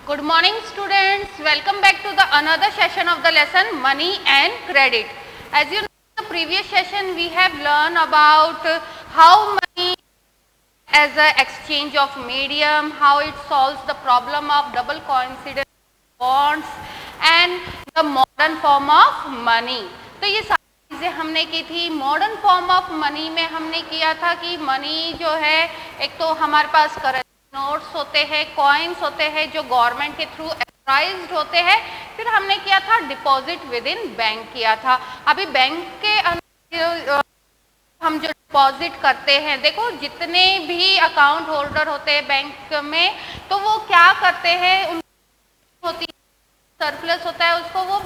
Good morning students, welcome back to the another session of the lesson money and credit. As you know, in the previous session we have learned about how money as an exchange of medium, how it solves the problem of double coincidence bonds and the modern form of money. तो ये सारी चीज़ें हमने की थी. Modern form of money में हमने किया था कि मनी जो है एक तो हमारे पास करेंसी नोट्स होते हैं, कॉइन्स होते हैं जो गवर्नमेंट के थ्रू ऑथराइज्ड होते हैं. फिर हमने किया था डिपॉजिट विद इन बैंक किया था. अभी बैंक के हम जो डिपॉजिट करते हैं, देखो जितने भी अकाउंट होल्डर होते हैं बैंक में, तो वो क्या करते हैं, उनकी होती सरप्लस होता है, उसको वो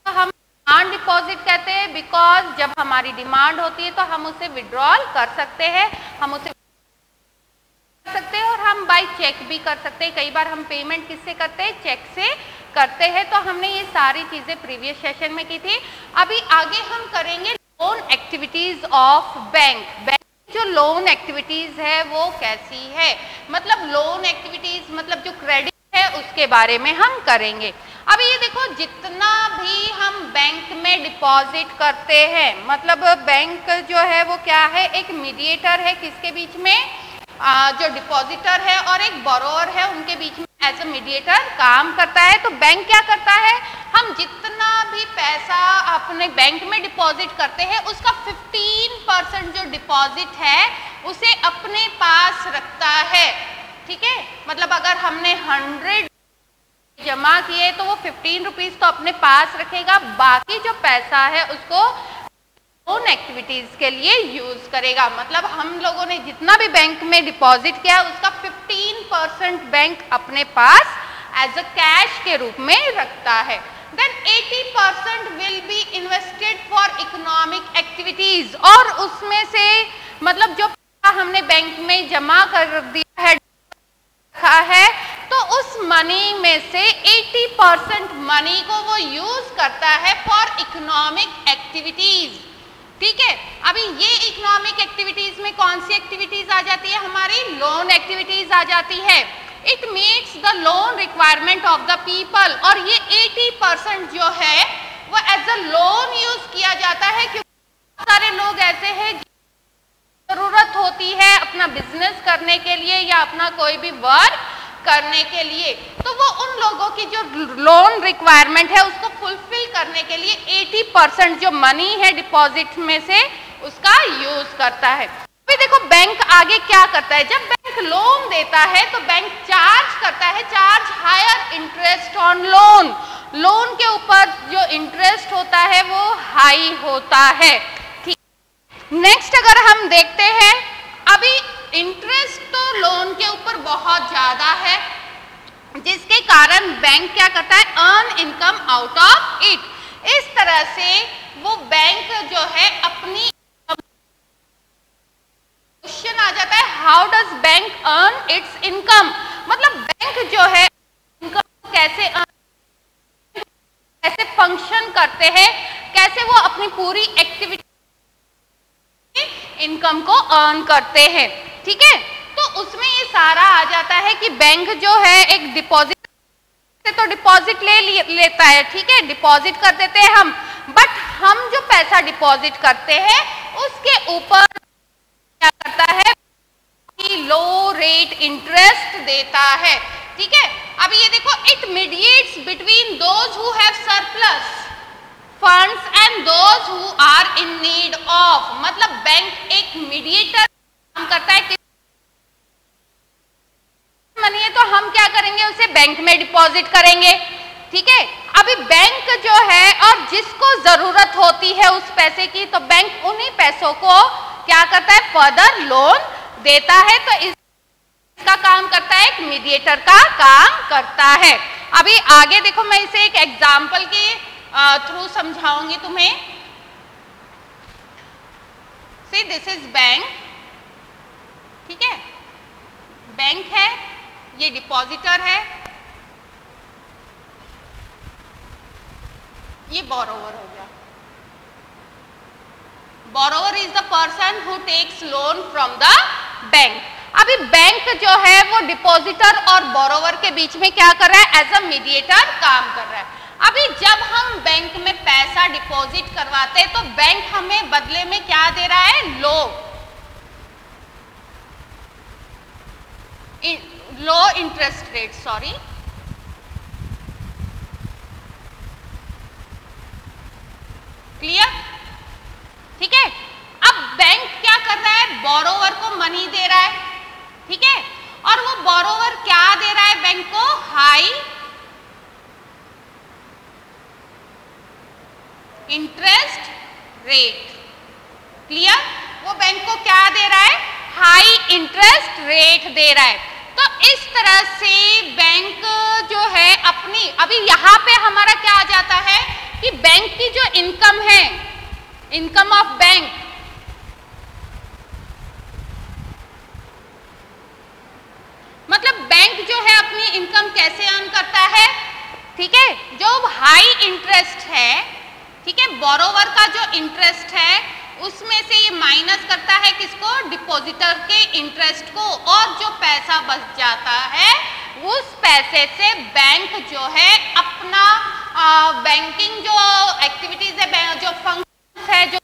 हम डिमांड डिपॉजिट कहते हैं. बिकॉज जब हमारी डिमांड होती है तो हम उसे विड्रॉल कर सकते हैं, हम उसे कर सकते हैं और हम बाय चेक भी कर सकते हैं. कई बार हम पेमेंट किससे करते हैं, चेक से करते हैं. तो हमने ये सारी चीजें प्रीवियस सेशन में की थी. अभी आगे हम करेंगे loan activities of bank. Bank जो लोन एक्टिविटीज है वो कैसी है, मतलब लोन एक्टिविटीज मतलब जो क्रेडिट है उसके बारे में हम करेंगे. अभी ये देखो जितना भी हम बैंक में डिपॉजिट करते हैं, मतलब बैंक जो है वो क्या है, एक मीडिएटर है किसके बीच में, जो डिपॉजिटर है और एक बोरोअर है, उनके बीच में एज अ मीडिएटर काम करता है. तो बैंक क्या करता है, हम जितना भी पैसा अपने बैंक में डिपॉजिट करते हैं उसका 15% जो डिपॉजिट है उसे अपने पास रखता है. ठीक है, मतलब अगर हमने 100 जमा किए तो वो 15 रुपीज तो अपने पास रखेगा, बाकी जो पैसा है उसको लोन एक्टिविटीज के लिए यूज करेगा. मतलब हम लोगों ने जितना भी बैंक में डिपॉजिट किया उसका 15% बैंक अपने पास एज अ कैश के रूप में रखता है. Then 80% will be invested for economic activities, और उसमें से मतलब जो हमने बैंक में जमा कर दिया है रखा है तो उस मनी में से 80% मनी को वो यूज करता है फॉर इकोनॉमिक एक्टिविटीज. ठीक है, अभी ये इकोनॉमिक एक्टिविटीज में कौन सी एक्टिविटीज आ जाती है, हमारी लोन एक्टिविटीज आ जाती है. It meets the loan requirement of the people, और ये 80% जो है वो एज अ लोन यूज किया जाता है क्योंकि बहुत सारे लोग ऐसे हैं जरूरत होती है अपना बिजनेस करने के लिए या अपना कोई भी वर्क करने के लिए, तो वो उन लोगों की जो लोन रिक्वायरमेंट है उसको फुलफिल करने के लिए 80% जो मनी है डिपॉजिट में से उसका यूज करता है. अभी देखो बैंक आगे क्या करता है, जब बैंक लोन देता है तो बैंक चार्ज करता है, charge higher interest on loan. Loan के ऊपर जो इंटरेस्ट होता है वो हाई होता है. ठीक, नेक्स्ट अगर हम देखते हैं, अभी इंटरेस्ट तो लोन के ऊपर बहुत ज्यादा है जिसके कारण बैंक क्या करता है, earn income out of it. इस तरह से वो बैंक जो है अपनी, क्वेश्चन आ जाता है how does bank earn it's income, मतलब बैंक जो है इनकम कैसे कैसे फंक्शन करते हैं, कैसे वो अपनी पूरी एक्टिविटी इनकम को अर्न करते हैं. ठीक है, तो उसमें ये सारा आ जाता है कि बैंक जो है एक डिपॉजिट से तो डिपॉजिट लेता है. ठीक है, डिपॉजिट कर देते हैं हम, बट हम जो पैसा डिपॉजिट करते हैं उसके ऊपर क्या करता है, लो रेट इंटरेस्ट देता है. ठीक है, अभी ये देखो it mediates between those who have surplus funds and those who are in need of, मतलब बैंक एक मीडिएटर काम करता है. मनी है तो हम क्या करेंगे, उसे बैंक में डिपॉजिट करेंगे. ठीक है, अभी बैंक जो है और जिसको जरूरत होती है उस पैसे की, तो बैंक उन्हीं पैसों को क्या करता है, फर्दर लोन देता है. तो इसका काम करता है, एक मीडिएटर का काम करता है. अभी आगे देखो, मैं इसे एक एग्जाम्पल के थ्रू समझाऊंगी तुम्हें. See this is bank. ठीक है, बैंक है, ये डिपॉजिटर है, ये बोरोवर हो गया. Borrower is the person who takes loan from the bank. अभी बैंक जो है वो डिपॉजिटर और बोरोवर के बीच में क्या कर रहा है, एज अ मीडिएटर काम कर रहा है। अभी जब हम बैंक में पैसा डिपॉजिट करवाते हैं तो बैंक हमें बदले में क्या दे रहा है, लो इंटरेस्ट रेट, सॉरी, क्लियर, ठीक है। अब बैंक क्या कर रहा है, बोरोवर को मनी दे रहा है, ठीक है, और वो बोरोवर क्या दे रहा है बैंक को, हाई इंटरेस्ट रेट, क्लियर। वो बैंक को क्या दे रहा है, हाई इंटरेस्ट रेट दे रहा है। तो इस तरह से बैंक जो है अपनी, अभी यहां पे हमारा क्या आ जाता है कि बैंक की जो इनकम है, इनकम ऑफ बैंक, मतलब बैंक जो है अपनी इनकम कैसे अर्न करता है, ठीक है, जो हाई इंटरेस्ट है, ठीक है, बोरोवर का जो इंटरेस्ट है उसमें से ये माइनस करता है किसको, डिपॉजिटर के इंटरेस्ट को, और जो पैसा बच जाता है उस पैसे से बैंक जो है अपना बैंकिंग जो एक्टिविटीज है, जो फंक्शन है, जो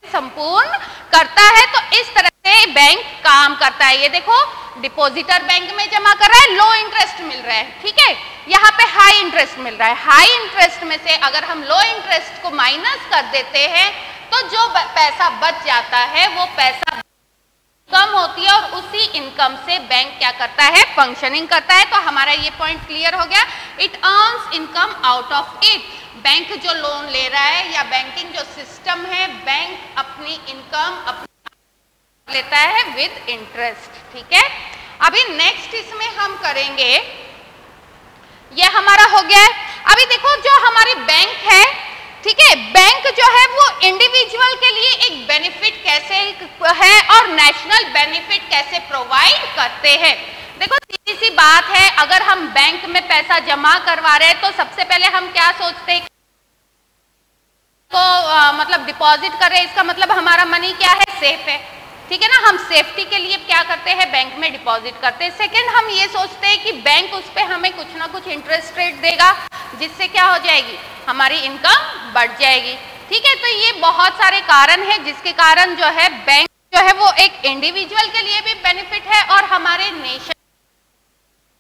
संपूर्ण करता है। तो इस तरह से बैंक काम करता है। ये देखो, डिपॉजिटर बैंक में जमा कर रहा है, लो इंटरेस्ट मिल रहा है, ठीक है, यहाँ पे हाई इंटरेस्ट मिल रहा है। हाई इंटरेस्ट में से अगर हम लो इंटरेस्ट को माइनस कर देते हैं तो जो पैसा बच जाता है वो पैसा कम होती है, और उसी इनकम से बैंक क्या करता है, फंक्शनिंग करता है। तो हमारा ये पॉइंट क्लियर हो गया, it earns income out of it. Bank जो लोन ले रहा है या बैंकिंग जो सिस्टम है, बैंक अपनी इनकम लेता है विद इंटरेस्ट, ठीक है। अभी नेक्स्ट इसमें हम करेंगे, ये हमारा हो गया है। अभी देखो, जो हमारी बैंक है, ठीक है, बैंक जो है वो इंडिविजुअल के लिए एक बेनिफिट कैसे है और नेशनल बेनिफिट कैसे प्रोवाइड करते हैं। देखो, सीधी सी बात है, अगर हम बैंक में पैसा जमा करवा रहे हैं तो सबसे पहले हम क्या सोचते हैं, तो मतलब डिपॉजिट कर रहे हैं, इसका मतलब हमारा मनी क्या है, सेफ है, ठीक है ना। हम सेफ्टी के लिए क्या करते हैं, बैंक में डिपॉजिट करते हैं। सेकंड, हम ये सोचते हैं कि बैंक उस पर हमें कुछ ना कुछ इंटरेस्ट रेट देगा, जिससे क्या हो जाएगी, हमारी इनकम बढ़ जाएगी, ठीक है। तो ये बहुत सारे कारण हैं जिसके कारण जो है बैंक जो है वो एक इंडिविजुअल के लिए भी बेनिफिट है और हमारे नेशन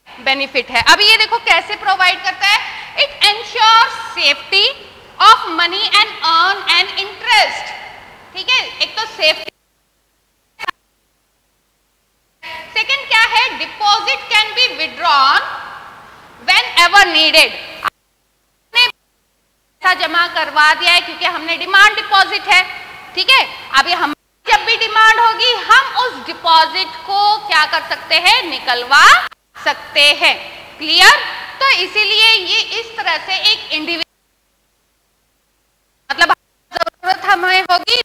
बेनिफिट है। अब ये देखो कैसे प्रोवाइड करता है, it ensure safety of money and earn and interest, ठीक है। एक तो सेफ्टी, सेकंड क्या है, deposit can be withdrawn when ever needed. पैसा जमा करवा दिया है क्योंकि हमने डिमांड डिपॉजिट है, ठीक है। अभी हम जब भी डिमांड होगी हम उस डिपॉजिट को क्या कर सकते हैं, निकलवा सकते हैं, क्लियर। तो इसीलिए ये इस तरह से एक इंडिविजुअल, मतलब जरूरत हमें होगी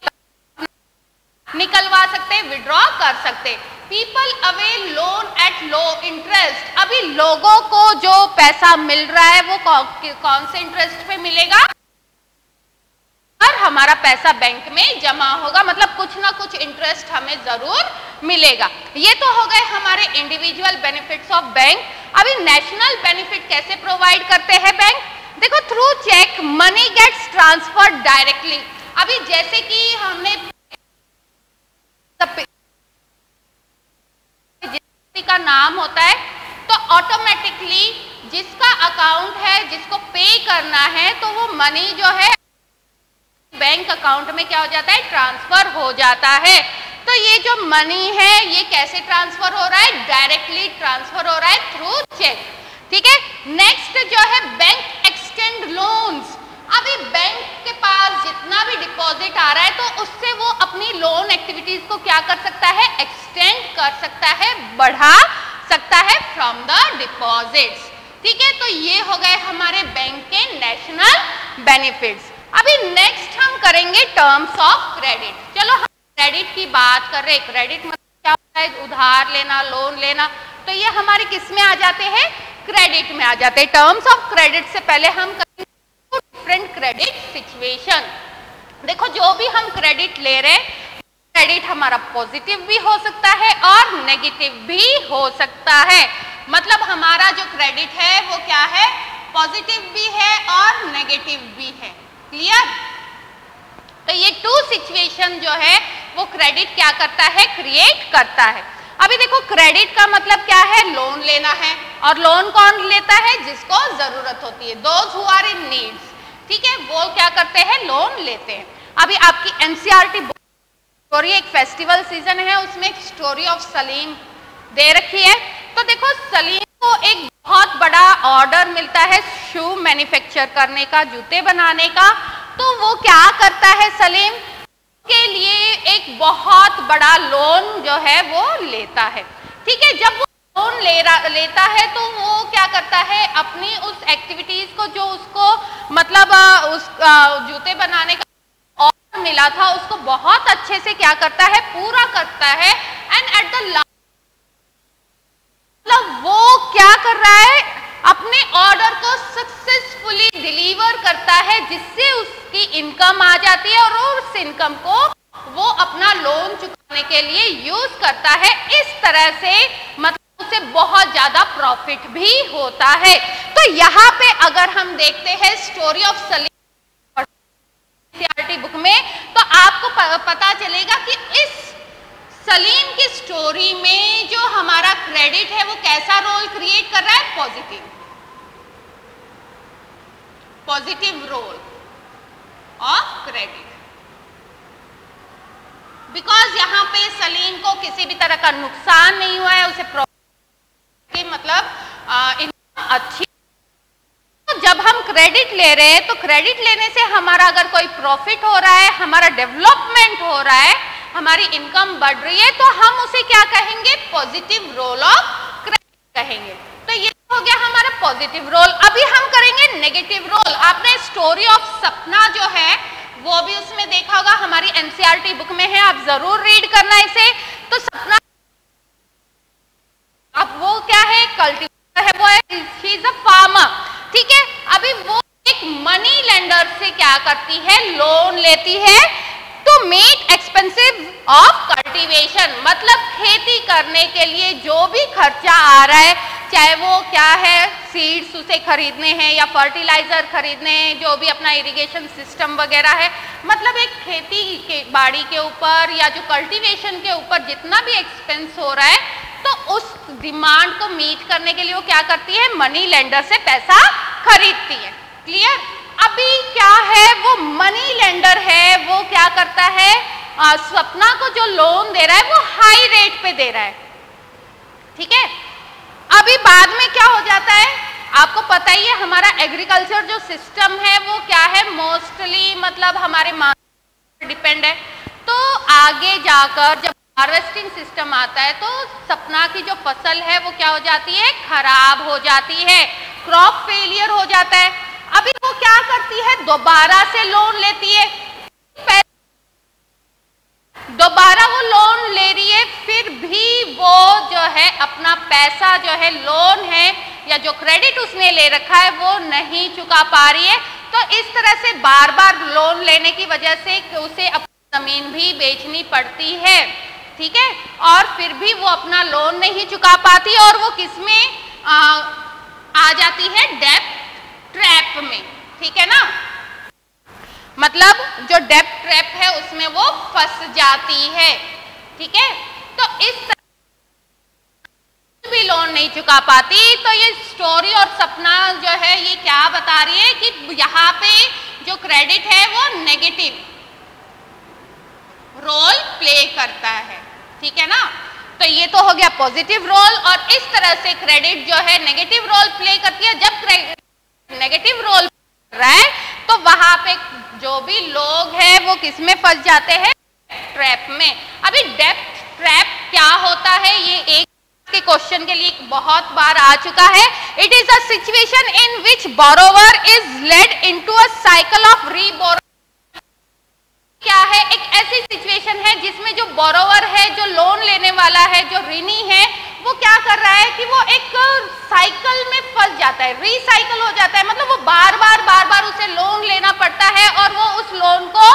निकलवा सकते, विड्रॉ कर सकते। People avail loan at low interest. अभी लोगों को जो पैसा मिल रहा है वो कौन से इंटरेस्ट पे मिलेगा, और हमारा पैसा बैंक में जमा होगा, मतलब कुछ ना कुछ इंटरेस्ट हमें जरूर मिलेगा। ये तो हो गए हमारे इंडिविजुअल बेनिफिट्स ऑफ बैंक। अभी नेशनल बेनिफिट कैसे प्रोवाइड करते हैं बैंक, देखो, through cheque money gets transferred directly. अभी जैसे कि हमने का नाम होता है तो ऑटोमेटिकली जिसका अकाउंट है, जिसको पे करना है, तो वो मनी जो है बैंक अकाउंट में क्या हो जाता है, ट्रांसफर हो जाता है। तो ये जो मनी है ये कैसे ट्रांसफर हो रहा है, डायरेक्टली ट्रांसफर हो रहा है थ्रू चेक, ठीक है। नेक्स्ट जो है बैंक एक्सटेंड लोन्स। अभी बैंक के पास जितना भी डिपॉजिट आ रहा है तो उससे वो अपनी लोन एक्टिविटीज को क्या कर सकता है, एक्सटेंड कर सकता है, बढ़ा सकता है फ्रॉम द डिपॉजिट्स, ठीक है। तो ये हो गए हमारे बैंक के नेशनल बेनिफिट्स। अभी नेक्स्ट हम करेंगे टर्म्स ऑफ क्रेडिट। चलो, हम क्रेडिट की बात कर रहे हैं। क्रेडिट मतलब क्या होता है, उधार लेना, लोन लेना। तो ये हमारे किस में आ जाते हैं, क्रेडिट में आ जाते हैं। टर्म्स ऑफ क्रेडिट से पहले हम डिफरेंट क्रेडिट सिचुएशन। देखो, जो भी हम क्रेडिट ले रहे हैं क्रेडिट हमारा पॉजिटिव भी हो सकता है और नेगेटिव भी हो सकता है। मतलब हमारा जो क्रेडिट है वो क्या है, पॉजिटिव भी है और नेगेटिव भी है। क्लियर? तो ये टू सिचुएशन जो है वो क्रेडिट क्या करता है, क्रिएट करता है। अभी देखो क्रेडिट का मतलब क्या है, लोन लेना है, और लोन कौन लेता है, जिसको जरूरत होती है, those who are in needs. ठीक है, वो क्या करते हैं, लोन लेते हैं। अभी आपकी एनसीईआरटी स्टोरी, एक फेस्टिवल सीजन है, उसमें एक स्टोरी ऑफ सलीम दे रखी है। तो देखो सलीम को एक बहुत बड़ा ऑर्डर मिलता है शू मैन्युफैक्चर करने का, जूते बनाने का। तो वो क्या करता है, सलीम के लिए एक बहुत बड़ा लोन जो है वो लेता है। ठीक है, जब वो लोन लेता है तो वो क्या करता है, अपनी उस एक्टिविटीज को जो उसको मतलब उस जूते बनाने का ऑर्डर मिला था उसको बहुत अच्छे से क्या करता है, पूरा करता है। एंड एट द लास्ट मतलब वो क्या कर रहा है, अपने ऑर्डर को सक्सेसफुली डिलीवर करता है, जिससे उसकी इनकम आ जाती है और उस इनकम को वो अपना लोन चुकाने के लिए यूज करता है। इस तरह से मतलब उसे बहुत ज्यादा प्रॉफिट भी होता है। तो यहाँ पे अगर हम देखते हैं story of Salim NCERT book में, तो आपको पता चलेगा कि इस सलीम की स्टोरी में जो हमारा क्रेडिट है वो कैसा रोल क्रिएट कर रहा है, positive role of credit. Because यहाँ पे सलीम को किसी भी तरह का नुकसान नहीं हुआ है, उसे मतलब अच्छी। तो जब हम क्रेडिट ले रहे हैं तो क्रेडिट लेने से हमारा अगर कोई प्रॉफिट हो रहा है, हमारा डेवलपमेंट हो रहा है, हमारी इनकम बढ़ रही है, तो हम उसे क्या कहेंगे, पॉजिटिव रोल ऑफ क्रेडिट कहेंगे। तो ये हो गया हमारा पॉजिटिव रोल। अभी हम करेंगे नेगेटिव रोल। आपने स्टोरी ऑफ सपना जो है वो भी उसमें देखा होगा, हमारी एनसीईआरटी बुक में है, आप जरूर रीड करना इसे। तो सपना अब वो क्या है, कल्टीवेटर है, वो है, शी इज अ फार्मर। ठीक है, अभी वो एक मनी लेंडर से क्या करती है, लोन लेती है to meet expensive of cultivation. मतलब खेती करने के लिए जो भी खर्चा आ रहा है, चाहे वो क्या है, सीड्स उसे खरीदने हैं या फर्टिलाइजर खरीदने हैं, जो भी अपना इरिगेशन सिस्टम वगैरह है, मतलब एक खेती के बाड़ी के ऊपर या जो कल्टीवेशन के ऊपर जितना भी एक्सपेंस हो रहा है, तो उस डिमांड को मीट करने के लिए वो क्या करती है, मनी लेंडर से पैसा खरीदती है। क्लियर? अभी क्या है, वो मनी लेंडर है, वो क्या करता है, सपना को जो लोन दे रहा है वो हाई रेट पे दे रहा है। ठीक है, अभी बाद में क्या हो जाता है, आपको पता ही है, हमारा एग्रीकल्चर जो सिस्टम है वो क्या है, मोस्टली मतलब हमारे मार्केट डिपेंड है। तो आगे जाकर जब हार्वेस्टिंग सिस्टम आता है तो सपना की जो फसल है वो क्या हो जाती है, खराब हो जाती है, क्रॉप फेलियर हो जाता है। अभी वो क्या करती है, दोबारा से लोन लेती है, दोबारा वो लोन ले रही है, फिर भी वो जो है अपना पैसा जो है, लोन है या जो क्रेडिट उसने ले रखा है वो नहीं चुका पा रही है। तो इस तरह से बार बार लोन लेने की वजह से उसे अपनी जमीन भी बेचनी पड़ती है। ठीक है, और फिर भी वो अपना लोन नहीं चुका पाती और वो किसमें आ जाती है, डेब्ट ट्रैप में। ठीक है ना, मतलब जो डेब्ट ट्रैप है उसमें वो फंस जाती है। ठीक है, तो इस तरह भी लोन नहीं चुका पाती। तो ये स्टोरी और सपना जो है ये क्या बता रही है कि यहाँ पे जो क्रेडिट है वो नेगेटिव रोल प्ले करता है। ठीक है ना, तो ये तो हो गया पॉजिटिव रोल। और इस तरह से क्रेडिट जो है नेगेटिव रोल प्ले करती है। जब क्रेडिट नेगेटिव रोल कर रहा है तो वहां पे जो भी लोग हैं वो किस में फंस जाते हैं, ट्रैप में। अभी डेब्ट ट्रैप क्या होता है, ये एक के क्वेश्चन के लिए बहुत बार आ चुका है। It is a situation in which borrower is led into a cycle of reborrow. क्या है, एक ऐसी सिचुएशन है जिसमें जो बोरोवर है, जो लोन लेने वाला है, जो ऋणी है, वो क्या कर रहा है कि वो एक साइकिल में फंस जाता है, रिसाइकल हो जाता है। मतलब वो बार बार उसे लोन लेना पड़ता है और वो उस लोन को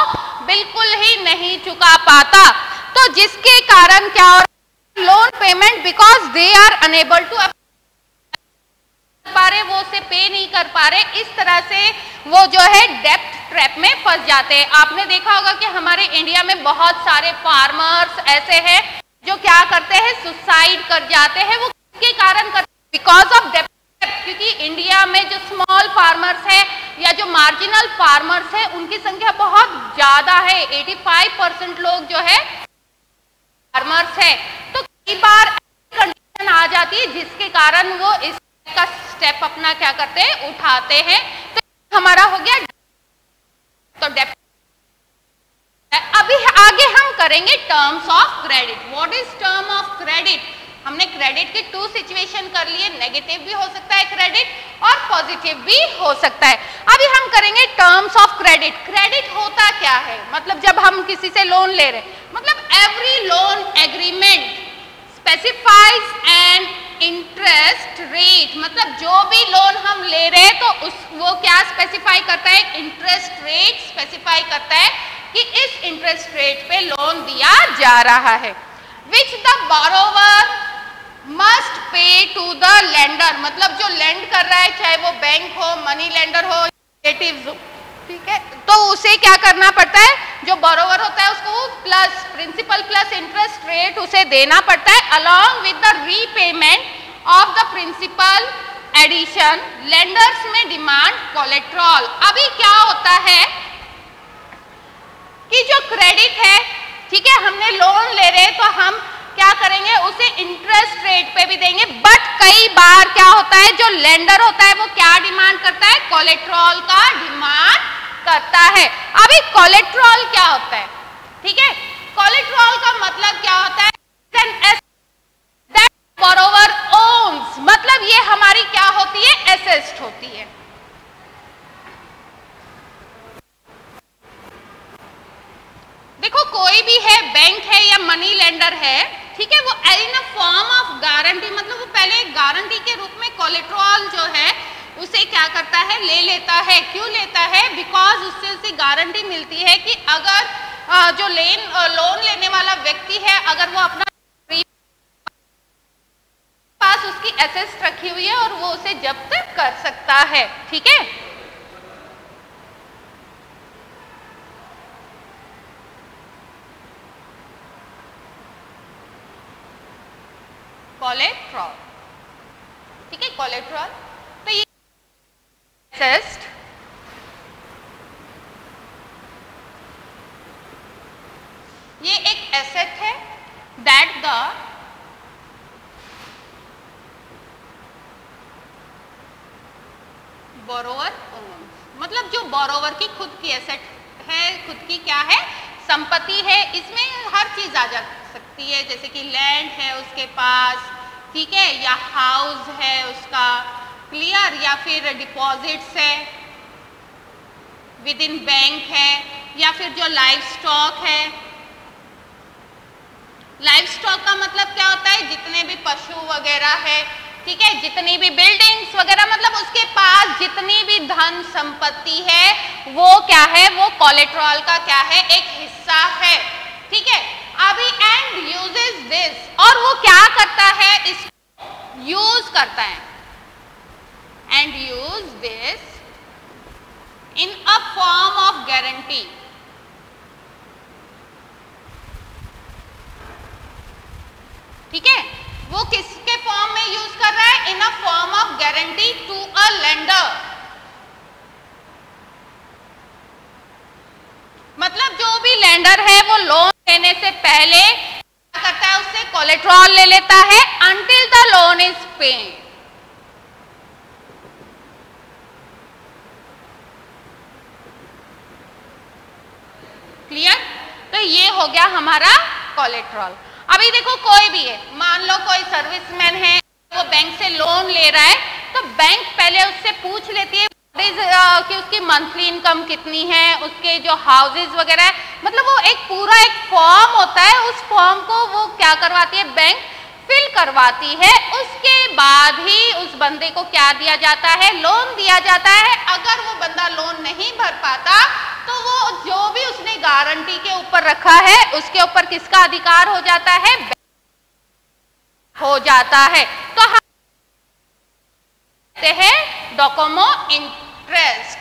बिल्कुल ही नहीं चुका पाता। तो जिसके कारण क्या हो रहा है, loan payment because they are unable to पा रहे, वो उसे पे नहीं कर पा रहे, इस तरह से वो जो है डेप्ट ट्रैप में फंस जाते हैं। आपने देखा होगा कि हमारे इंडिया में बहुत सारे फार्मर्स ऐसे हैं जो क्या करते हैं, सुसाइड कर जाते हैं। वो किसके कारण करते हैं, बिकॉज ऑफ डेप्ट ट्रैप। क्योंकि इंडिया में जो स्मॉल फार्मर्स है या जो मार्जिनल फार्मर्स है उनकी संख्या बहुत ज्यादा है, 85% लोग जो है फार्मर्स है। तो कई बार कंडीशन आ जाती है जिसके कारण वो इस का स्टेप अपना क्या करते हैं, उठाते हैं। तो हमारा हो गया तो डेप्ट। अभी आगे हम करेंगे terms of credit. What is term of credit? हमने क्रेडिट के 2 सिचुएशन कर लिए, नेगेटिव भी हो सकता है क्रेडिट और पॉजिटिव भी हो सकता है। अभी हम करेंगे टर्म्स ऑफ क्रेडिट। क्रेडिट होता क्या है, मतलब जब हम किसी से लोन ले रहे हैं, मतलब every loan agreement specifies an interest rate, मतलब जो भी लोन हम ले रहे हैं तो वो क्या स्पेसिफाई करता है, इंटरेस्ट रेट स्पेसिफाई करता है कि इस इंटरेस्ट रेट पे लोन दिया जा रहा है। Which the borrower must pay to the lender, मतलब जो लेंड कर रहा है चाहे वो बैंक हो, मनी लेंडर हो, रिलेटिव्स हो, ठीक है, तो उसे क्या करना पड़ता है, जो बोरोवर होता है उसको plus principal plus interest rate उसे देना पड़ता है, along with the repayment of the principal addition. Lenders में डिमांड कोलेट्रल। अभी क्या होता है कि जो क्रेडिट है, ठीक है, हमने लोन ले रहे हैं तो हम क्या करेंगे, उसे इंटरेस्ट रेट पे भी देंगे, बट कई बार क्या होता है, जो लेंडर होता है वो क्या डिमांड करता है, कोलेट्रल का डिमांड करता है। अभी कोलेट्रल क्या होता है, ठीक है, कोलेट्रल का मतलब क्या होता है, दैट बोरोवर ओन्स, मतलब ये हमारी क्या होती है, एसेस्ट होती है। देखो कोई भी है, बैंक है या मनी लेंडर है, ठीक है, वो इन अ फॉर्म ऑफ गारंटी, मतलब वो पहले गारंटी के रूप में कोलेट्रल जो है उसे क्या करता है, ले लेता है। क्यों लेता है, बिकॉज उससे उसे गारंटी मिलती है कि अगर जो लोन लेने वाला व्यक्ति है, अगर वो अपना पास उसकी एसेट रखी हुई है और वो उसे जब्त कर सकता है, ठीक है। कोलेट्रल, ठीक है, कोलेट्रल, तो ये एसेट, ये एक एसेट है दैट द बोरोवर ओन्स, मतलब जो बोरोवर की खुद की एसेट है, खुद की क्या है, संपत्ति है। इसमें हर चीज आ जा सकती है, जैसे कि लैंड है उसके पास, ठीक है, या हाउस है उसका, क्लियर, या फिर डिपॉजिट्स है विद इन बैंक है, या फिर जो लाइव स्टॉक है। लाइव स्टॉक का मतलब क्या होता है, जितने भी पशु वगैरह है, ठीक है, जितनी भी बिल्डिंग्स वगैरह, मतलब उसके पास जितनी भी धन संपत्ति है वो क्या है, वो कोलेट्रल का क्या है, एक हिस्सा है, ठीक है। अभी एंड यूजेस दिस, और वो क्या करता है, इसको यूज करता है, and use this in a form of guarantee, ठीक है, वो किसके फॉर्म में यूज कर रहा है, in a form of guarantee to a lender, मतलब जो भी लेंडर है वो लोन लेने से पहले क्या करता है, उससे कोलेट्रल ले लेता है until the loan is paid, clear. तो ये हो गया हमारा कोलेट्रल। अभी देखो कोई भी है, मान लो कोई सर्विसमैन है, वो बैंक से लोन ले रहा है, तो बैंक पहले उससे पूछ लेती है कि उसकी मंथली इनकम कितनी है, उसके जो हाउसेज वगैरह है, मतलब वो एक पूरा एक फॉर्म होता है, उस फॉर्म को वो क्या करवाती है, बैंक फिल करवाती है। उसके बाद ही उस बंदे को क्या दिया जाता है, लोन दिया जाता है। अगर वो बंदा लोन नहीं भर पाता तो वो जो भी उसने गारंटी के ऊपर रखा है उसके ऊपर किसका अधिकार हो जाता है? हो जाता है। तो हम कहते हैं डोकोमो इंटरेस्ट।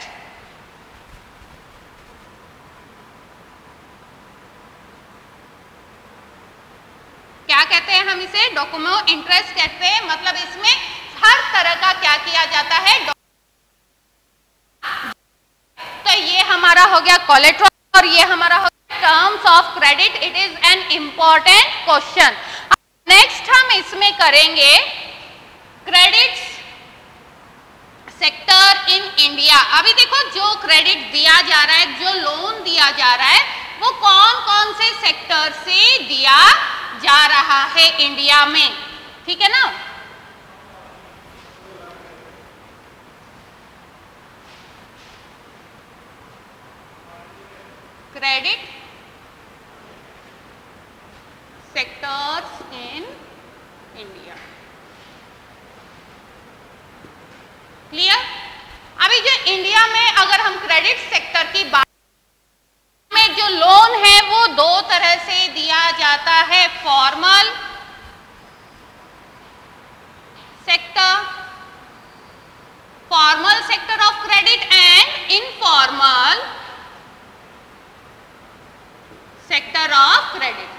क्या कहते हैं हम इसे? डोकोमो इंटरेस्ट कहते हैं। मतलब इसमें हर तरह का क्या किया जाता है? तो ये हमारा हो गया कोलेटरल और ये हमारा हो गया terms of credit. It is an important question. Next हम इसमें करेंगे क्रेडिट सेक्टर इन इंडिया। अभी देखो जो क्रेडिट दिया जा रहा है, जो लोन दिया जा रहा है, वो कौन कौन से सेक्टर से दिया जा रहा है इंडिया में, ठीक है ना? Credit sectors in India. Clear? अभी जो इंडिया में अगर हम क्रेडिट सेक्टर की बात में, जो लोन है वो दो तरह से दिया जाता है, formal sector, formal sector of credit and informal sector of credit.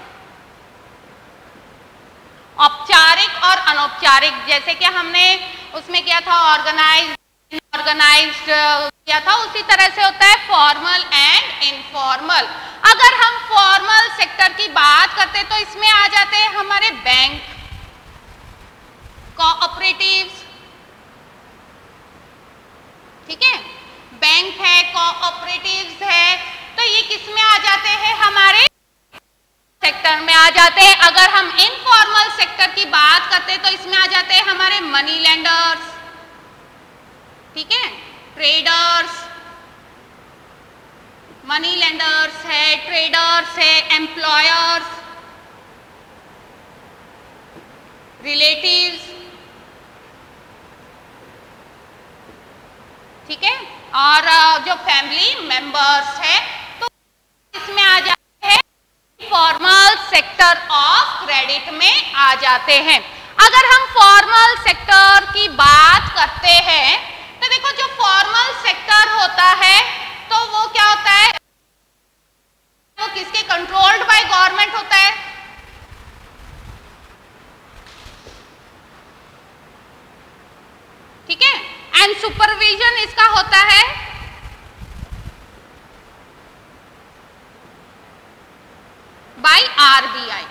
औपचारिक और अनौपचारिक, जैसे कि हमने उसमें किया था ऑर्गेनाइज्ड किया था, उसी तरह से होता है फॉर्मल एंड इनफॉर्मल। अगर हम फॉर्मल सेक्टर की बात करते हैं तो इसमें आ जाते हैं हमारे बैंक, कोऑपरेटिव्स, ठीक है, बैंक है, कोऑपरेटिव्स है, तो ये किस में आ जाते हैं? हमारे सेक्टर में आ जाते हैं। अगर हम इनफॉर्मल सेक्टर की बात करते हैं तो इसमें आ जाते हैं हमारे मनी लेंडर्स, ठीक है, ट्रेडर्स, मनी लेंडर्स है, ट्रेडर्स है, एम्प्लॉयर्स, रिलेटिव्स, ठीक है, और जो फैमिली मेंबर्स है, तो इसमें आ जाते हैं फॉर्मल सेक्टर ऑफ क्रेडिट में आ जाते हैं। अगर हम फॉर्मल सेक्टर की बात करते हैं तो देखो जो फॉर्मल सेक्टर होता है तो वो क्या होता है? वो किसके कंट्रोल्ड बाय गवर्नमेंट होता है? ठीक है, एंड सुपरविजन इसका होता है बाय आरबीआई।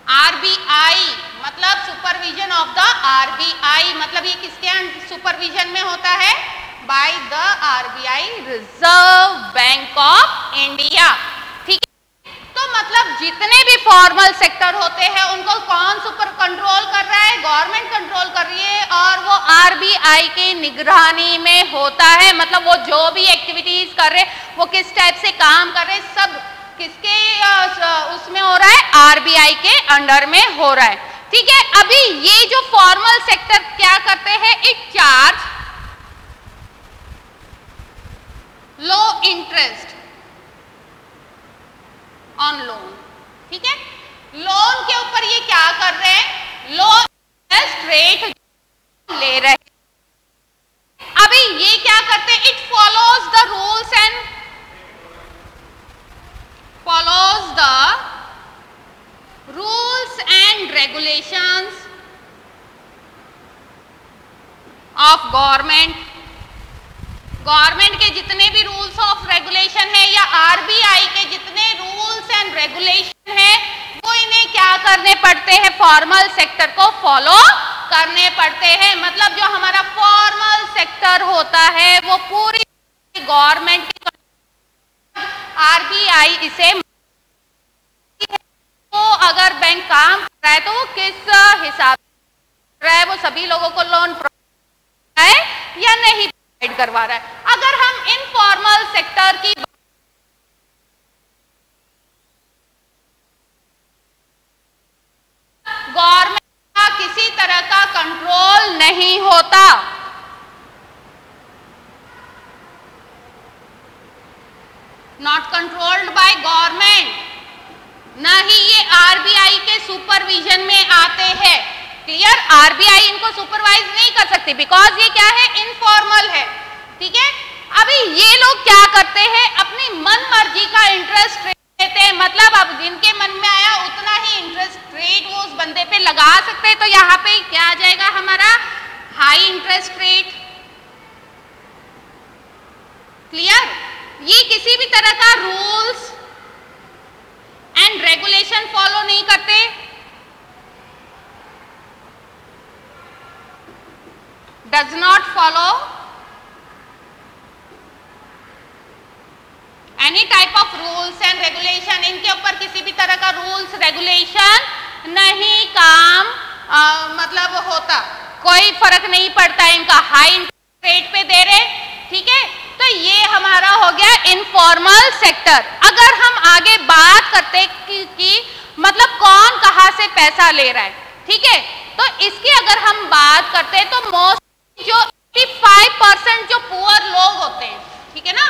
आरबीआई मतलब सुपरविजन ऑफ द आरबीआई, मतलब ये किसके सुपरविजन में होता है? By the RBI, reserve bank of India, ठीक है। तो मतलब जितने भी फॉर्मल सेक्टर होते हैं उनको कौन सुपर कंट्रोल कर रहा है? गवर्नमेंट कंट्रोल कर रही है, और वो आरबीआई के निगरानी में होता है। मतलब वो जो भी एक्टिविटीज कर रहे हैं, वो किस टाइप से काम कर रहे हैं, सब किसके उसमें हो रहा है? आरबीआई के अंडर में हो रहा है, ठीक है। अभी ये जो फॉर्मल सेक्टर क्या करते हैं? It charge low interest on loan, ठीक है। लोन के ऊपर ये क्या कर रहे हैं? लो इंटरेस्ट रेट ले रहे हैं। अभी ये क्या करते हैं? It follows the rules and regulations of government के जितने भी रूल्स ऑफ रेगुलेशन है या आरबीआई के जितने रूल्स एंड रेगुलेशन है वो इन्हें क्या करने पड़ते हैं? फॉर्मल सेक्टर को फॉलो करने पड़ते हैं। मतलब जो हमारा फॉर्मल सेक्टर होता है वो पूरी गवर्नमेंट की, आरबीआई इसे, तो अगर बैंक काम कर रहा है तो वो किस हिसाब से कर रहा है? वो सभी लोगों को लोन प्रोवाइड है या नहीं प्रोवाइड करवा रहा है? अगर हम इनफॉर्मल सेक्टर की गवर्नमेंट का किसी तरह का कंट्रोल नहीं होता, गवर्नमेंट, ना ही ये आरबीआई के सुपरविजन में आते हैं। क्लियर? आरबीआई इनको सुपरवाइज नहीं कर सकती बिकॉज ये क्या है, इनफॉर्मल है। ठीक है, अभी ये लोग क्या करते हैं, अपनी मन मर्जी का इंटरेस्ट रेट देते हैं, मतलब अब जिनके मन में आया उतना ही इंटरेस्ट रेट वो उस बंदे पे लगा सकते हैं। तो यहाँ पे क्या आ जाएगा हमारा, हाई इंटरेस्ट रेट। क्लियर? ये किसी भी तरह का रूल्स एंड रेगुलेशन फॉलो नहीं करते, does not follow any type of rules and regulation. इनके ऊपर किसी भी तरह का रूल्स रेगुलेशन नहीं काम मतलब होता, कोई फर्क नहीं पड़ता इनका, हाई इंटरेस्ट रेट पे दे रहे। ठीक है, तो ये हमारा हो गया इनफॉर्मल सेक्टर। अगर हम आगे बात करते कि मतलब कौन कहाँ से पैसा ले रहा है, ठीक है, तो इसकी अगर हम बात करते हैं तो मोस्ट जो 85% जो पुअर लोग होते हैं, ठीक है ना,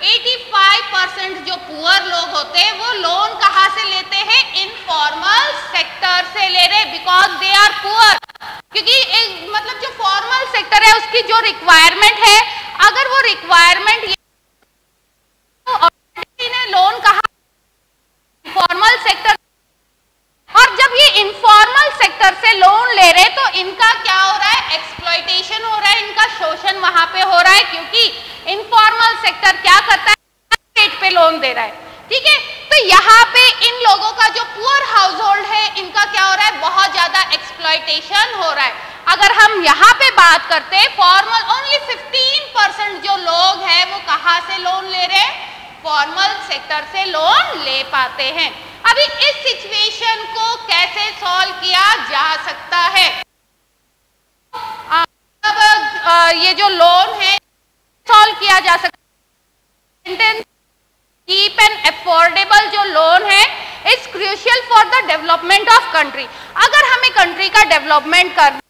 85% जो पुअर लोग होते हैं वो लोन कहाँ से लेते हैं, इनफॉर्मल सेक्टर से ले रहे, बिकॉज दे आर पुअर। क्योंकि मतलब जो फॉर्मल सेक्टर है उसकी जो रिक्वायरमेंट है, अगर वो रिक्वायरमेंट ने लोन कहा फॉर्मल सेक्टर, और जब ये इनफॉर्मल सेक्टर से लोन ले रहे तो इनका क्या हो रहा है, एक्सप्लॉयटेशन हो रहा है, इनका शोषण वहां पे हो रहा है, क्योंकि इनफॉर्मल सेक्टर क्या करता है, रेट पे लोन दे रहा है। ठीक है, तो यहाँ पे इन लोगों का जो पुअर हाउस होल्ड है इनका क्या हो रहा है, बहुत ज्यादा एक्सप्लॉयटेशन हो रहा है। अगर हम यहाँ पे बात करते हैं फॉर्मल, ओनली 15% जो लोग हैं वो कहाँ से लोन ले रहे हैं, फॉर्मल सेक्टर से लोन ले पाते हैं। अभी इस सिचुएशन को कैसे सॉल्व किया जा सकता है, अब ये जो लोन है सॉल्व किया जा सकता है। कीप एंड अफोर्डेबल जो लोन है is crucial for the development of country. अगर हमें कंट्री का डेवलपमेंट कर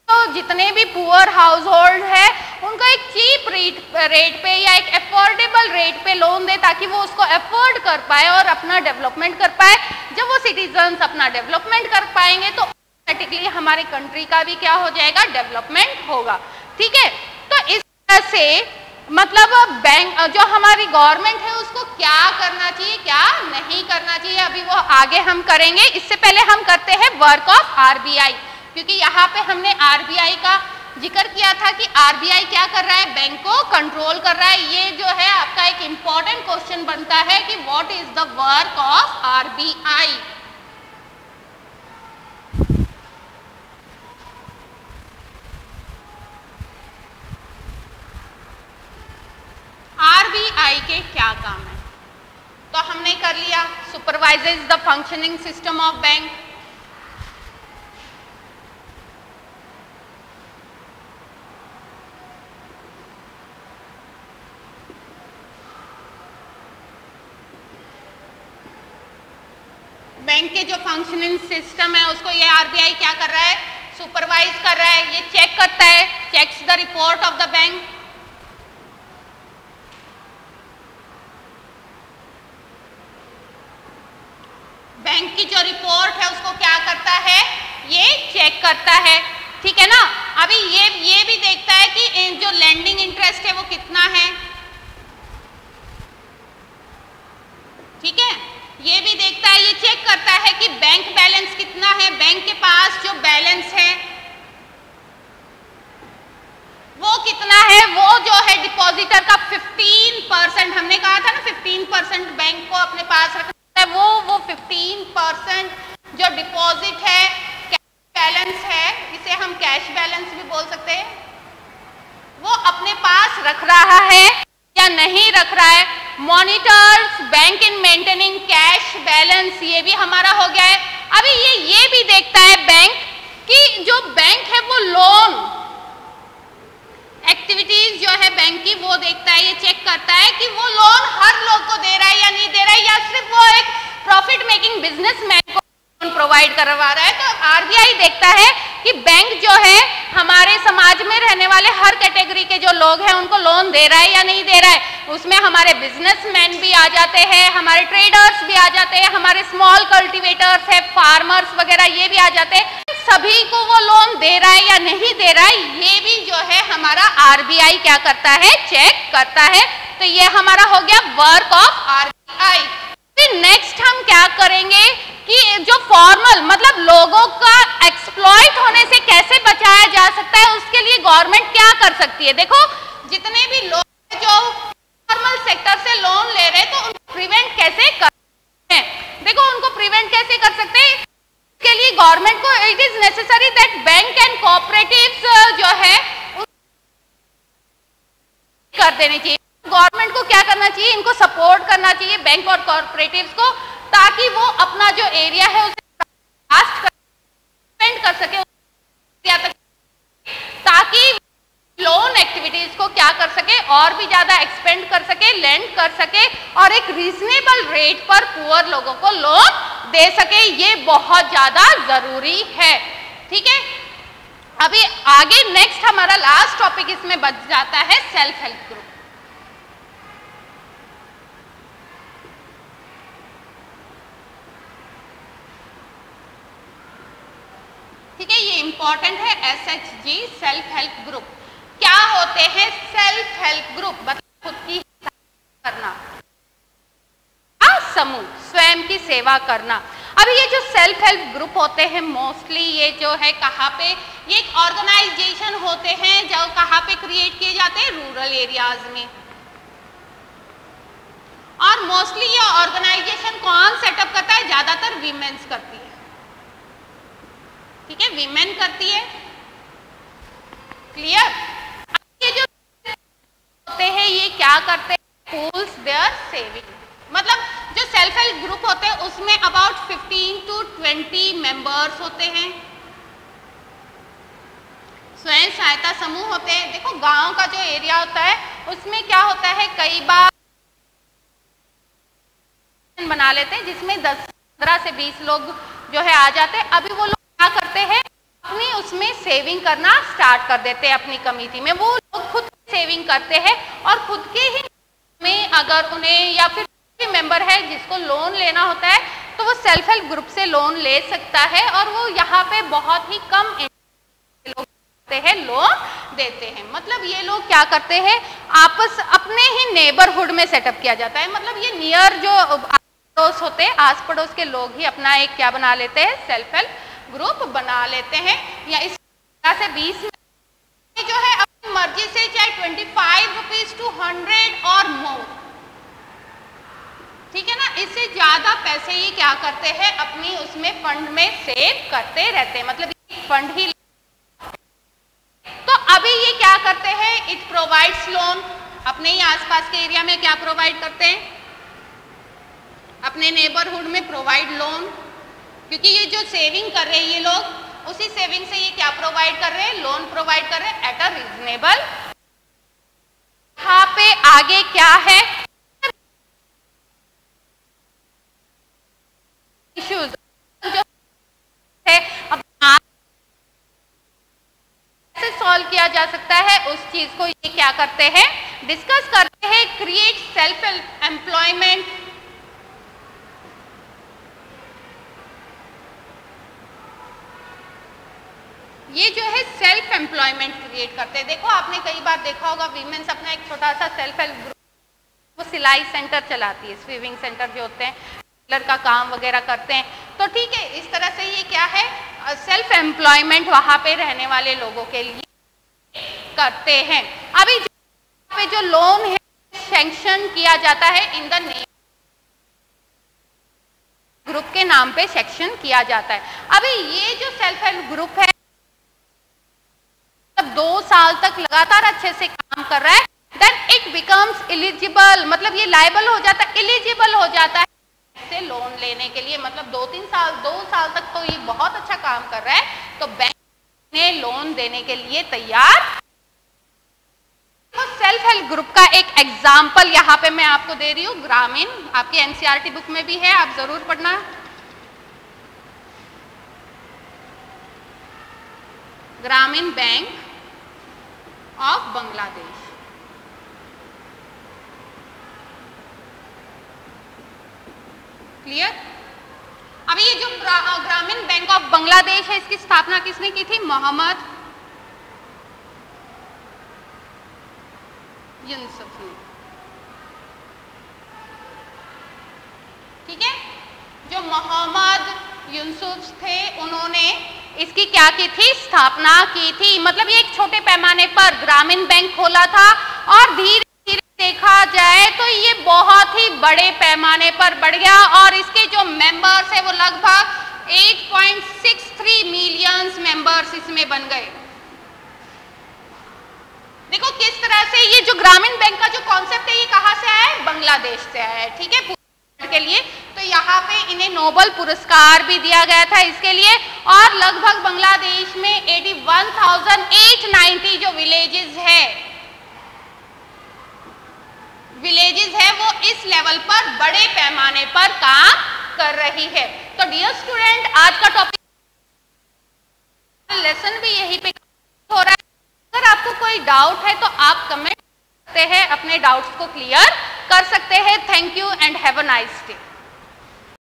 तो जितने भी पुअर हाउस होल्ड है उनको एक चीप रेट पे या एक अफोर्डेबल रेट पे लोन दे, ताकि वो उसको अफोर्ड कर पाए और अपना डेवलपमेंट कर पाए। जब वो सिटीजन्स अपना डेवलपमेंट कर पाएंगे तो ऑटोमेटिकली हमारी कंट्री का भी क्या हो जाएगा, डेवलपमेंट होगा। ठीक है, तो इस तरह से मतलब बैंक जो हमारी गवर्नमेंट है उसको क्या करना चाहिए, क्या नहीं करना चाहिए, अभी वो आगे हम करेंगे। इससे पहले हम करते हैं वर्क ऑफ आरबीआई, क्योंकि यहाँ पे हमने आरबीआई का जिक्र किया था कि आरबीआई क्या कर रहा है, बैंक को कंट्रोल कर रहा है। ये जो है आपका एक इंपॉर्टेंट क्वेश्चन बनता है कि what is the work of RBI. RBI के क्या काम है, तो हमने कर लिया, supervises the functioning system of bank. Bank के जो फंक्शनिंग सिस्टम है उसको ये आरबीआई क्या कर रहा है, सुपरवाइज कर रहा है, ये चेक करता है, checks the report of the bank. Bank की जो रिपोर्ट है उसको क्या करता है, ये चेक करता है। ठीक है ना, अभी ये भी देखता है कि जो लैंडिंग इंटरेस्ट है वो कितना है। ठीक है, ये भी देखता है, ये चेक करता है कि बैंक बैलेंस कितना है, बैंक के पास जो बैलेंस है वो कितना है, वो जो है डिपॉजिटर का 15%, हमने कहा था ना 15% बैंक को अपने पास रखना है, वो 15% जो डिपॉजिट है, कैश बैलेंस है, इसे हम कैश बैलेंस भी बोल सकते हैं, वो अपने पास रख रहा है या नहीं रख रहा है। Monitors bank in maintaining cash balance, ये भी हमारा हो गया है। अभी ये भी देखता है बैंक कि जो बैंक है वो लोन एक्टिविटीज जो है बैंक की वो देखता है, ये चेक करता है कि वो लोन हर लोग को दे रहा है या नहीं दे रहा है, या सिर्फ वो एक प्रॉफिट मेकिंग बिजनेसमैन को लोन प्रोवाइड करवा रहा है। तो आरबीआई देखता है कि बैंक जो है हमारे समाज में रहने वाले हर कैटेगरी के जो लोग हैं उनको लोन दे रहा है या नहीं दे रहा है। उसमें हमारे बिजनेसमैन भी आ जाते हैं, हमारे ट्रेडर्स भी आ जाते हैं, हमारे स्मॉल कल्टीवेटर्स है, फार्मर्स वगैरह ये भी आ जाते हैं। सभी को वो लोन दे रहा है या नहीं दे रहा है, ये भी जो है हमारा आरबीआई क्या करता है, चेक करता है। तो ये हमारा हो गया वर्क ऑफ आरबीआई। फिर नेक्स्ट हम क्या करेंगे कि जो फॉर्मल मतलब लोगों का एक्सप्लॉइट होने से कैसे बचाया जा सकता है, उसके लिए गवर्नमेंट क्या कर सकती है। देखो जितने भी लोग जो फॉर्मल सेक्टर से लोन ले रहे हैं तो उनको प्रिवेंट कैसे कर सकते हैं। देखो उनको प्रिवेंट कैसे कर सकते हैं, के लिए गवर्नमेंट को it is necessary that bank and cooperatives जो है कर देने चाहिए। गवर्नमेंट को क्या करना चाहिए, इनको सपोर्ट करना चाहिए बैंक और कोऑपरेटिव्स को, ताकि वो अपना जो एरिया है उसे कर सके, ताकि लोन एक्टिविटीज को क्या कर सके और भी ज्यादा एक्सपेंड कर सके, लेंड कर सके और एक रीजनेबल रेट पर पुअर लोगों को लोन दे सके। ये बहुत ज्यादा जरूरी है। ठीक है, अभी आगे नेक्स्ट हमारा लास्ट टॉपिक इसमें बच जाता है सेल्फ हेल्प ग्रुप। ठीक है, ये इंपॉर्टेंट है एसएचजी सेल्फ हेल्प ग्रुप। क्या होते हैं सेल्फ हेल्प ग्रुप, मतलब खुद की करना, समूह स्वयं की सेवा करना। अभी ये जो सेल्फ हेल्प ग्रुप होते हैं मोस्टली ये जो है कहाँ पे, ये एक ऑर्गेनाइजेशन होते हैं जो कहाँ पे क्रिएट किए जाते हैं, रूरल एरियाज में। और मोस्टली ये ऑर्गेनाइजेशन कौन सेटअप करता है, ज्यादातर वीमेन्स करती है। ठीक है, वीमेन करती है। क्लियर। ये जो होते हैं ये क्या करते हैं, पूल्स देयर सेविंग, मतलब जो सेल्फ हेल्प ग्रुप होते हैं उसमें अबाउट 15 to 20 मेंबर्स होते हैं। स्वयं सहायता समूह होते हैं। देखो गांव का जो एरिया होता है उसमें क्या होता है, कई बार बना लेते हैं जिसमें 10-15 से 20 लोग जो है आ जाते हैं। अभी वो लोग क्या करते हैं, अपनी उसमें सेविंग करना स्टार्ट कर देते हैं अपनी कमेटी में। वो लोग खुद सेविंग करते हैं और खुद के ही में अगर उन्हें या फिर मेंबर है जिसको लोन लेना होता है तो वो सेल्फ हेल्प ग्रुप से लोन ले सकता है और वो यहाँ पे बहुत ही कम लोग हैं लोन देते हैं। मतलब ये लोग क्या करते हैं, आपस अपने ही नेबरहुड में सेटअप किया जाता है। मतलब ये नियर जो पड़ोस होते हैं, आस पड़ोस के लोग ही अपना एक क्या बना लेते हैं, सेल्फ हेल्प ग्रुप बना लेते हैं। या इस तरह से 20 में जो है अपनी मर्जी से चाहे 25 रुपीज to 100 और मोर, ठीक है ना, इससे ज्यादा पैसे ये क्या करते हैं अपनी उसमें फंड में सेव करते रहते हैं। मतलब फंड ही। तो अभी ये क्या करते हैं, इट प्रोवाइड्स लोन। अपने ही आसपास के एरिया में क्या प्रोवाइड करते हैं, अपने नेबरहुड में प्रोवाइड लोन, क्योंकि ये जो सेविंग कर रहे हैं ये लोग उसी सेविंग से ये क्या प्रोवाइड कर रहे हैं, लोन प्रोवाइड कर रहे हैं एट अ रीजनेबल। यहाँ पे आगे क्या है, इश्यूज जो है अब कैसे सॉल्व किया जा सकता है उस चीज को ये क्या करते हैं, डिस्कस करते हैं। क्रिएट सेल्फ एम्प्लॉयमेंट, ये जो है सेल्फ एम्प्लॉयमेंट क्रिएट करते हैं। देखो आपने कई बार देखा होगा वीमेन्स अपना एक छोटा सा सेल्फ हेल्प ग्रुप, वो सिलाई सेंटर चलाती है, स्वीविंग सेंटर जो होते हैं, टेलर का काम वगैरह करते हैं। तो ठीक है, इस तरह से ये क्या है, सेल्फ एम्प्लॉयमेंट वहां पे रहने वाले लोगों के लिए करते हैं। अभी पे जो लोन है सैंक्शन किया जाता है इन द नेम ग्रुप के नाम पे सेक्शन किया जाता है। अभी ये जो सेल्फ हेल्प ग्रुप है 2 साल तक लगातार अच्छे से काम कर रहा है, देन इट बिकम्स एलिजिबल, मतलब ये लायबल हो जाता है, एलिजिबल हो जाता है से लोन लेने के लिए। मतलब 2 साल तक तो ये बहुत अच्छा काम कर रहा है, तो बैंक ने लोन देने के लिए तैयार। तो सेल्फ हेल्प ग्रुप का एक एग्जाम्पल यहाँ पे मैं आपको दे रही हूँ, ग्रामीण, आपकी एनसीईआरटी बुक में भी है, आप जरूर पढ़ना। ग्रामीण बैंक ऑफ बांग्लादेश। क्लियर? अभी ये जो ग्रामीण बैंक ऑफ बांग्लादेश है, इसकी स्थापना किसने की थी? मोहम्मद यूसुफ ने। ठीक है, जो मोहम्मद यूसुफ थे उन्होंने इसकी क्या की थी? स्थापना की थी। मतलब ये एक छोटे पैमाने पर ग्रामीण बैंक खोला था और धीरे धीरे देखा जाए तो ये बहुत ही बड़े पैमाने पर बढ़ गया और इसके जो मेंबर्स है वो लगभग 8.63 मिलियंस मेंबर्स इसमें बन गए। देखो किस तरह से ये जो ग्रामीण बैंक का जो कॉन्सेप्ट है ये कहां से आया है? बांग्लादेश से आया है। ठीक है, के लिए तो यहाँ पे इन्हें नोबेल पुरस्कार भी दिया गया था इसके लिए। और लगभग बांग्लादेश में 81,890 जो विलेजेस है वो इस लेवल पर बड़े पैमाने पर काम कर रही है। तो डियर स्टूडेंट, आज का टॉपिक लेसन भी यहीं पे हो रहा है। अगर आपको कोई डाउट है तो आप कमेंट करते हैं, अपने डाउट्स को क्लियर कर सकते हैं। Thank you and have a nice day.